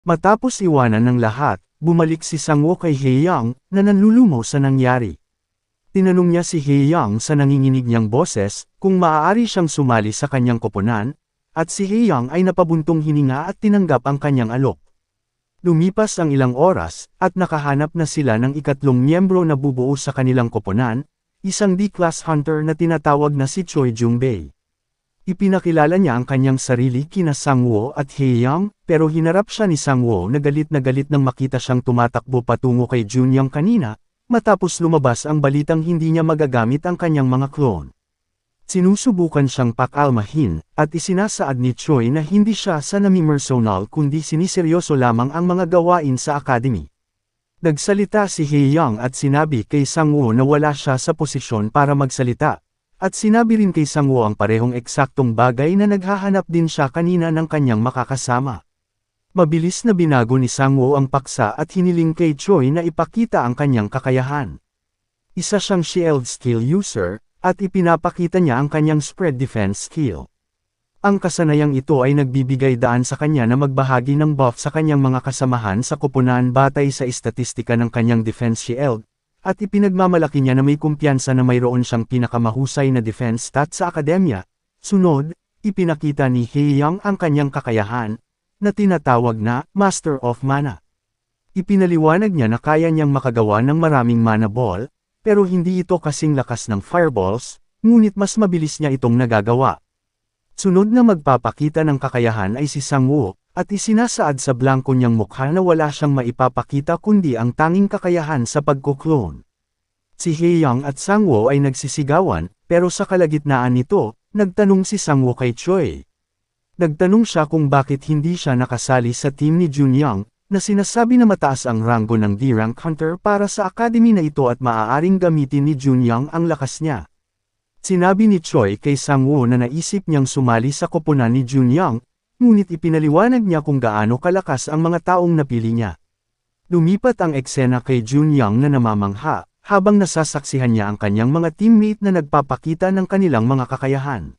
Matapos iwanan ng lahat, bumalik si Sangwoo kay Hae-young, na nanlulumo sa nangyari. Tinanong niya si Hae-young sa nanginginig niyang boses, kung maaari siyang sumali sa kanyang koponan, at si Hae-young ay napabuntong hininga at tinanggap ang kanyang alok. Lumipas ang ilang oras, at nakahanap na sila ng ikatlong miyembro na bubuo sa kanilang koponan, isang D-class hunter na tinatawag na si Choi Jung-bae. Ipinakilala niya ang kanyang sarili kina Sangwoo at Hae-young, pero hinarap siya ni Sangwoo na galit nang makita siyang tumatakbo patungo kay Junyoung kanina, matapos lumabas ang balitang hindi niya magagamit ang kanyang mga clone. Sinusubukan siyang pakalmahin, at isinasaad ni Choi na hindi siya sa nami-personal kundi siniseryoso lamang ang mga gawain sa academy. Nagsalita si Hae-young at sinabi kay Sangwoo na wala siya sa posisyon para magsalita, at sinabi rin kay Sangwoo ang parehong eksaktong bagay na naghahanap din siya kanina ng kanyang makakasama. Mabilis na binago ni Sangwoo ang paksa at hiniling kay Choi na ipakita ang kanyang kakayahan. Isa siyang shield skill user, at ipinapakita niya ang kanyang spread defense skill. Ang kasanayang ito ay nagbibigay daan sa kanya na magbahagi ng buff sa kanyang mga kasamahan sa koponan batay sa istatistika ng kanyang defense shield, at ipinagmamalaki niya na may kumpiyansa na mayroon siyang pinakamahusay na defense stat sa akademya. Sunod, ipinakita ni Hae-young ang kanyang kakayahan, na tinatawag na Master of Mana. Ipinaliwanag niya na kaya niyang makagawa ng maraming mana ball, pero hindi ito kasing lakas ng fireballs, ngunit mas mabilis niya itong nagagawa. Sunod na magpapakita ng kakayahan ay si Sangwoo, at isinasaad sa blangko niyang mukha na wala siyang maipapakita kundi ang tanging kakayahan sa pagkuklone. Si Hae-young at Sangwoo ay nagsisigawan, pero sa kalagitnaan nito, nagtanong si Sangwoo kay Choi. Nagtanong siya kung bakit hindi siya nakasali sa team ni Junyoung, na sinasabi na mataas ang ranggo ng D-rank hunter para sa academy na ito at maaaring gamitin ni Junyoung ang lakas niya. Sinabi ni Choi kay Sangwoo na naisip niyang sumali sa koponan ni Junyoung, ngunit ipinaliwanag niya kung gaano kalakas ang mga taong napili niya. Lumipat ang eksena kay Junyoung na namamangha, habang nasasaksihan niya ang kanyang mga teammate na nagpapakita ng kanilang mga kakayahan.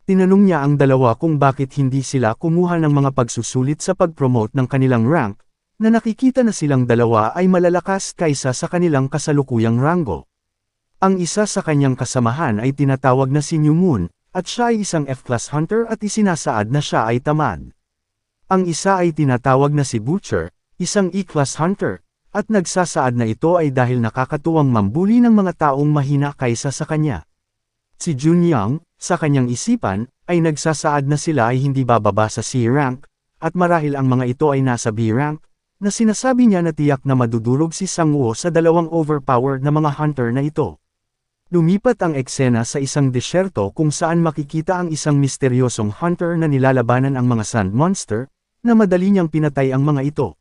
Tinanong niya ang dalawa kung bakit hindi sila kumuha ng mga pagsusulit sa pag-promote ng kanilang rank, na nakikita na silang dalawa ay malalakas kaysa sa kanilang kasalukuyang ranggo. Ang isa sa kanyang kasamahan ay tinatawag na si New Moon, at siya ay isang F-class hunter at isinasaad na siya ay tamad. Ang isa ay tinatawag na si Butcher, isang E-class hunter, at nagsasaad na ito ay dahil nakakatuwang mambuli ng mga taong mahina kaysa sa kanya. Si Junyoung, sa kanyang isipan, ay nagsasaad na sila ay hindi bababa sa C-rank, at marahil ang mga ito ay nasa B-rank, na sinasabi niya na tiyak na madudurog si Sangwoo sa dalawang overpowered na mga hunter na ito. Lumipat ang eksena sa isang desyerto kung saan makikita ang isang misteryosong hunter na nilalabanan ang mga sand monster, na madali niyang pinatay ang mga ito.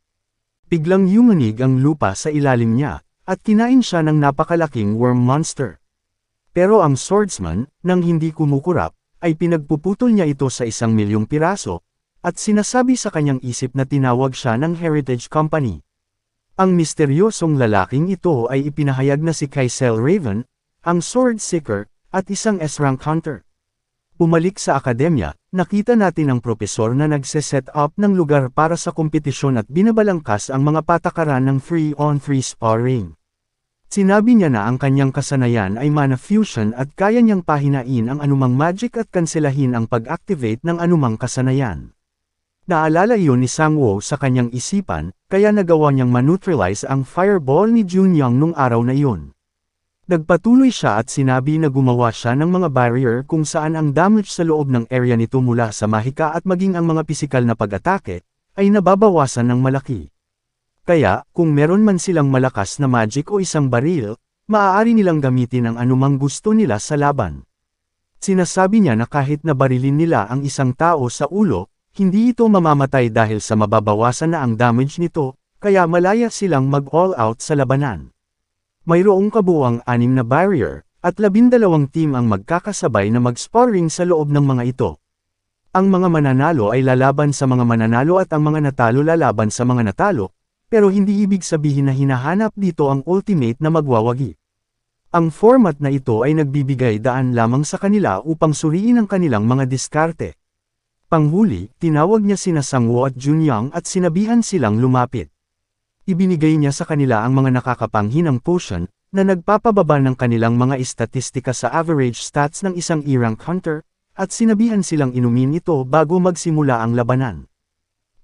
Biglang yumanig ang lupa sa ilalim niya, at kinain siya ng napakalaking worm monster. Pero ang swordsman, nang hindi kumukurap, ay pinagpuputol niya ito sa 1,000,000 piraso, at sinasabi sa kanyang isip na tinawag siya ng Heritage Company. Ang misteryosong lalaking ito ay ipinahayag na si Kysel Raven, ang sword seeker, at isang S-rank hunter. Bumalik sa akademya, nakita natin ang propesor na nagse-set up ng lugar para sa kompetisyon at binabalangkas ang mga patakaran ng 3-on-3 sparring. Sinabi niya na ang kanyang kasanayan ay mana fusion at kaya niyang pahinain ang anumang magic at kanselahin ang pag-activate ng anumang kasanayan. Naalala iyon ni Sangwoo sa kanyang isipan, kaya nagawa niyang maneutralize ang fireball ni Junyoung nung araw na iyon. Nagpatuloy siya at sinabi na gumawa siya ng mga barrier kung saan ang damage sa loob ng area nito mula sa mahika at maging ang mga pisikal na pag-atake, ay nababawasan ng malaki. Kaya, kung meron man silang malakas na magic o isang baril, maaari nilang gamitin ang anumang gusto nila sa laban. Sinasabi niya na kahit na barilin nila ang isang tao sa ulo, hindi ito mamamatay dahil sa mababawasan na ang damage nito, kaya malaya silang mag-all out sa labanan. Mayroong kabuuang 6 na barrier, at 12 team ang magkakasabay na mag-sparring sa loob ng mga ito. Ang mga mananalo ay lalaban sa mga mananalo at ang mga natalo lalaban sa mga natalo, pero hindi ibig sabihin na hinahanap dito ang ultimate na magwawagi. Ang format na ito ay nagbibigay daan lamang sa kanila upang suriin ang kanilang mga diskarte. Panghuli, tinawag niya sina Sangwoo at Junyang at sinabihan silang lumapit. Ibinigay niya sa kanila ang mga nakakapanghinang potion, na nagpapababa ng kanilang mga istatistika sa average stats ng isang E-rank hunter, at sinabihan silang inumin ito bago magsimula ang labanan.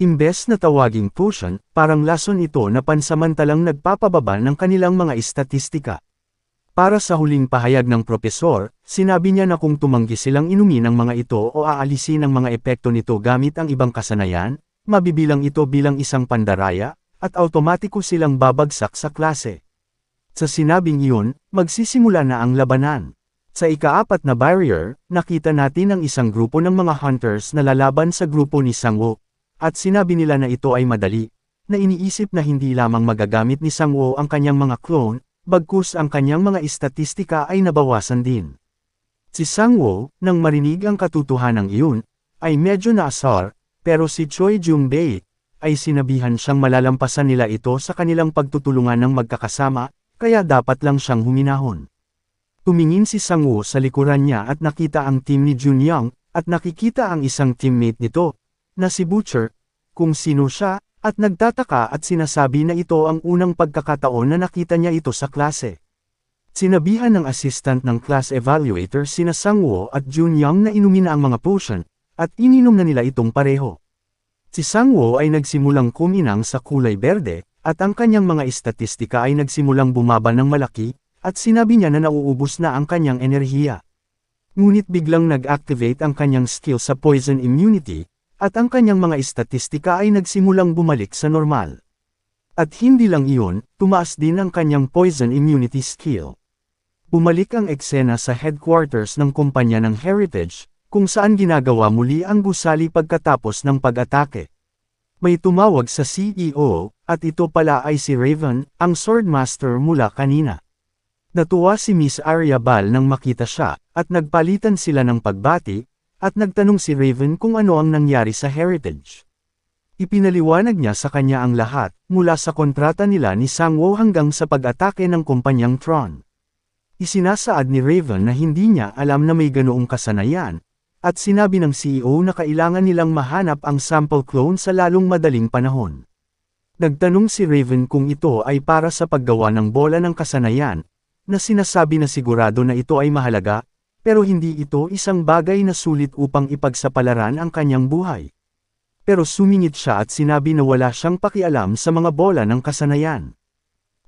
Imbes na tawaging potion, parang lason ito na pansamantalang nagpapababa ng kanilang mga istatistika. Para sa huling pahayag ng propesor, sinabi niya na kung tumanggi silang inumin ang mga ito o aalisin ang mga epekto nito gamit ang ibang kasanayan, mabibilang ito bilang isang pandaraya, at automatiko silang babagsak sa klase. Sa sinabing iyon, magsisimula na ang labanan. Sa ika-4 na barrier, nakita natin ang isang grupo ng mga hunters na lalaban sa grupo ni Sangwoo, at sinabi nila na ito ay madali, na iniisip na hindi lamang magagamit ni Sangwoo ang kanyang mga clone, bagkus ang kanyang mga istatistika ay nabawasan din. Si Sangwoo, nang marinig ang katotohanan iyon, ay medyo naasar, pero si Choi Jung-bae, ay sinabihan siyang malalampasan nila ito sa kanilang pagtutulungan ng magkakasama, kaya dapat lang siyang huminahon. Tumingin si Sangwoo sa likuran niya at nakita ang team ni Junyang, at nakikita ang isang teammate nito, na si Butcher, kung sino siya, at nagtataka at sinasabi na ito ang unang pagkakataon na nakita niya ito sa klase. Sinabihan ng assistant ng class evaluator sina Sangwoo at Junyang na inumin na ang mga potion, at ininom na nila itong pareho. Si Sangwoo ay nagsimulang kuminang sa kulay berde, at ang kanyang mga istatistika ay nagsimulang bumaba ng malaki, at sinabi niya na nauubos na ang kanyang enerhiya. Ngunit biglang nag-activate ang kanyang skill sa poison immunity, at ang kanyang mga istatistika ay nagsimulang bumalik sa normal. At hindi lang iyon, tumaas din ang kanyang poison immunity skill. Bumalik ang eksena sa headquarters ng kumpanya ng Heritage, kung saan ginagawa muli ang gusali pagkatapos ng pag-atake. May tumawag sa CEO, at ito pala ay si Raven, ang Swordmaster mula kanina. Natuwa si Miss Arya Bal nang makita siya, at nagpalitan sila ng pagbati, at nagtanong si Raven kung ano ang nangyari sa Heritage. Ipinaliwanag niya sa kanya ang lahat, mula sa kontrata nila ni Sangwoo hanggang sa pag-atake ng kumpanyang Tron. Isinasaad ni Raven na hindi niya alam na may ganoong kasanayan, at sinabi ng CEO na kailangan nilang mahanap ang sample clone sa lalong madaling panahon. Nagtanong si Raven kung ito ay para sa paggawa ng bola ng kasanayan, na sinasabi na sigurado na ito ay mahalaga, pero hindi ito isang bagay na sulit upang ipagsapalaran ang kanyang buhay. Pero sumingit siya at sinabi na wala siyang pakialam sa mga bola ng kasanayan.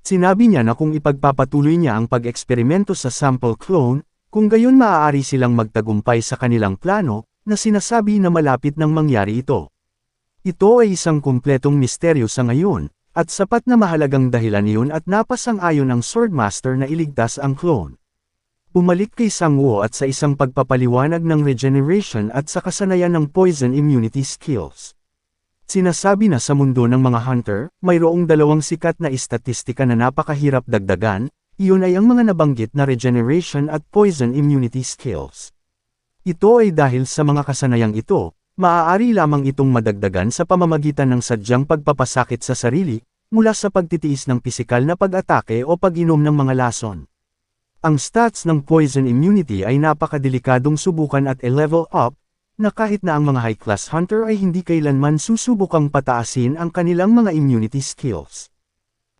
Sinabi niya na kung ipagpapatuloy niya ang pag-eksperimento sa sample clone, kung gayon maaari silang magtagumpay sa kanilang plano, na sinasabi na malapit nang mangyari ito. Ito ay isang kumpletong misteryo sa ngayon, at sapat na mahalagang dahilan iyon at napasang-ayon ang Swordmaster na iligtas ang clone. Bumalik kay Sangwoo at sa isang pagpapaliwanag ng regeneration at sa kasanayan ng poison immunity skills. Sinasabi na sa mundo ng mga hunter, mayroong dalawang sikat na istatistika na napakahirap dagdagan, iyon ay ang mga nabanggit na regeneration at poison immunity skills. Ito ay dahil sa mga kasanayang ito, maaari lamang itong madagdagan sa pamamagitan ng sadyang pagpapasakit sa sarili, mula sa pagtitiis ng pisikal na pag-atake o pag-inom ng mga lason. Ang stats ng poison immunity ay napakadelikadong subukan at i-level up, na kahit na ang mga high-class hunter ay hindi kailanman susubukang pataasin ang kanilang mga immunity skills.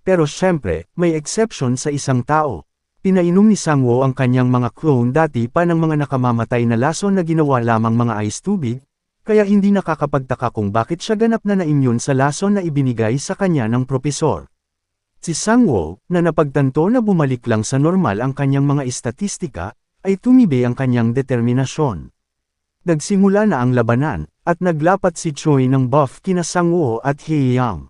Pero syempre, may exception sa isang tao. Pinainom ni Sangwoo ang kanyang mga clone dati pa ng mga nakamamatay na lason na ginawa lamang mga ice tubig, kaya hindi nakakapagtaka kung bakit siya ganap na na-immune sa lason na ibinigay sa kanya ng propesor. Si Sangwoo, na napagtanto na bumalik lang sa normal ang kanyang mga istatistika, ay tumibay ang kanyang determinasyon. Nagsimula na ang labanan, at naglapat si Choi ng buff kina Sangwoo at Haeyang.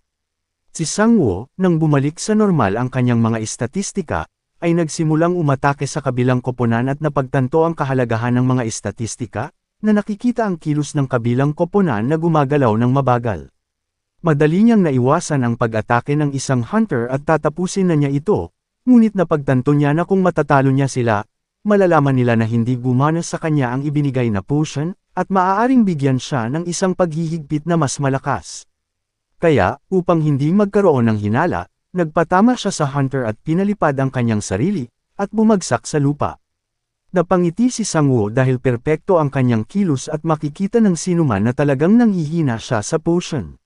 Si Sangwoo, nang bumalik sa normal ang kanyang mga istatistika, ay nagsimulang umatake sa kabilang koponan at napagtanto ang kahalagahan ng mga istatistika, na nakikita ang kilos ng kabilang koponan na gumagalaw ng mabagal. Madali niyang naiwasan ang pag-atake ng isang hunter at tatapusin na niya ito, ngunit napagtanto niya na kung matatalo niya sila, malalaman nila na hindi gumana sa kanya ang ibinigay na potion, at maaaring bigyan siya ng isang paghihigpit na mas malakas. Kaya, upang hindi magkaroon ng hinala, nagpatama siya sa hunter at pinalipad ang kanyang sarili, at bumagsak sa lupa. Napangiti si Sangwoo dahil perpekto ang kanyang kilos at makikita ng sinuman na talagang nanghihina siya sa potion.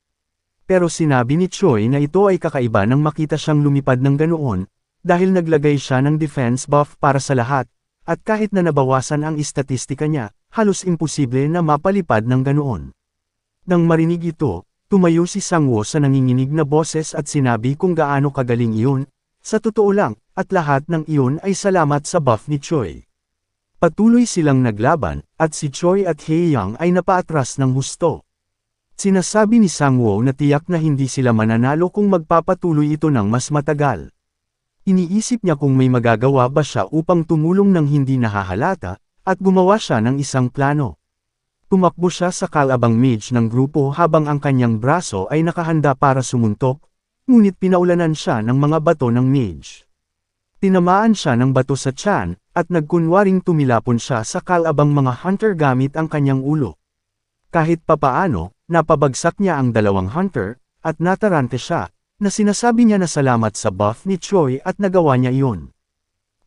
Pero sinabi ni Choi na ito ay kakaiba nang makita siyang lumipad ng ganoon, dahil naglagay siya ng defense buff para sa lahat, at kahit na nabawasan ang istatistika niya, halos imposible na mapalipad ng ganoon. Nang marinig ito, tumayo si Sangwoo sa nanginginig na boses at sinabi kung gaano kagaling iyon, sa totoo lang, at lahat ng iyon ay salamat sa buff ni Choi. Patuloy silang naglaban, at si Choi at Hae-young ay napaatras ng husto. Sinasabi ni Sangwoo na tiyak na hindi sila mananalo kung magpapatuloy ito ng mas matagal. Iniisip niya kung may magagawa ba siya upang tumulong ng hindi nahahalata, at gumawa siya ng isang plano. Tumakbo siya sa kalabang mage ng grupo habang ang kanyang braso ay nakahanda para sumuntok, ngunit pinaulanan siya ng mga bato ng mage. Tinamaan siya ng bato sa tiyan, at nagkunwaring tumilapon siya sa kalabang mga hunter gamit ang kanyang ulo. Kahit papaano, napabagsak niya ang dalawang hunter, at natarante siya, na sinasabi niya na salamat sa buff ni Choi at nagawa niya iyon.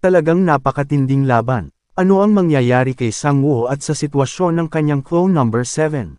Talagang napakatinding laban. Ano ang mangyayari kay Sangwoo at sa sitwasyon ng kanyang clone number 7?